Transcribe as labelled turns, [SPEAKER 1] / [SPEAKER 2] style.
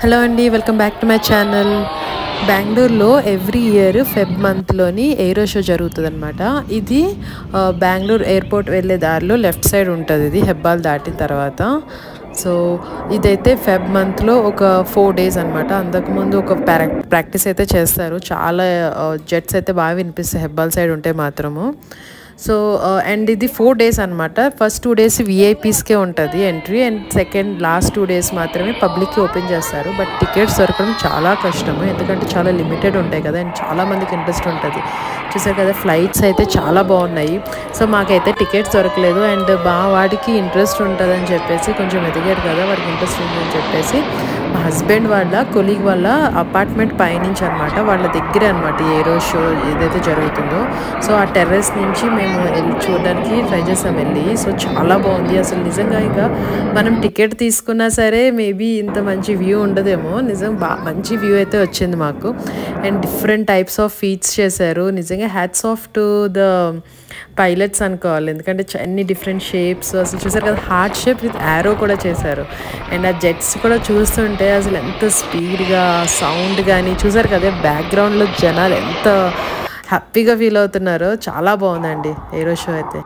[SPEAKER 1] Hello అండి, welcome back to my channel. బెంగళూరులో every year Feb మంత్లోని ఎయిరో షో జరుగుతుంది అనమాట. ఇది బెంగళూరు ఎయిర్పోర్ట్ వెళ్ళే దారిలో లెఫ్ట్ సైడ్ ఉంటుంది. ఇది హెబ్బాల్ దాటిన తర్వాత. సో ఇదైతే ఫెబ్ మంత్లో ఒక 4 days అనమాట. అంతకుముందు ఒక ప్రాక్టీస్ అయితే చేస్తారు. చాలా జెట్స్ అయితే బాగా వినిపిస్తాయి హెబ్బాల్ సైడ్ ఉంటే మాత్రము. సో అండ్ ఇది 4 days అనమాట. ఫస్ట్ 2 days విఐపీస్కే ఉంటుంది entry, and second last 2 days మాత్రమే పబ్లిక్కి ఓపెన్ చేస్తారు. బట్ టికెట్స్ దొరకడం చాలా కష్టము, ఎందుకంటే చాలా లిమిటెడ్ ఉంటాయి కదా, అండ్ చాలామందికి ఇంట్రెస్ట్ ఉంటుంది. చూసారు కదా, ఫ్లైట్స్ అయితే చాలా బాగున్నాయి. సో మాకైతే టికెట్స్ దొరకలేదు, అండ్ వాడికి ఇంట్రెస్ట్ ఉంటుందని చెప్పేసి కొంచెం ఎదిగారు కదా, వాడికి ఇంట్రెస్ట్ ఉందని చెప్పేసి మా హస్బెండ్ వాళ్ళ కొలీగ్ వాళ్ళ అపార్ట్మెంట్ పైనుంచి అనమాట, వాళ్ళ దగ్గరే అనమాట ఎయిరో షో ఏదైతే జరుగుతుందో. సో ఆ టెర్రస్ నుంచి మేము వెళ్ళి చూడడానికి ట్రై చేసాం వెళ్ళి. సో చాలా బాగుంది అసలు. నిజంగా ఇంకా మనం టికెట్ తీసుకున్నా సరే మేబీ ఇంత మంచి వ్యూ ఉండదేమో. నిజం మంచి వ్యూ అయితే వచ్చింది మాకు, and different types of feets చేశారు. నిజంగా hats off to the pilots అనుకోవాలి, ఎందుకంటే అన్ని డిఫరెంట్ షేప్స్ అసలు చూసారు కదా, హార్ట్ షేప్ విత్ యారో కూడా చేశారు. అండ్ ఆ జెట్స్ కూడా చూస్తుంటే అసలు ఎంత స్పీడ్గా సౌండ్ కానీ చూసారు కదా, బ్యాక్గ్రౌండ్లో జనాలు ఎంత హ్యాపీగా ఫీల్ అవుతున్నారో. చాలా బాగుందండి ఎయిరో షో అయితే.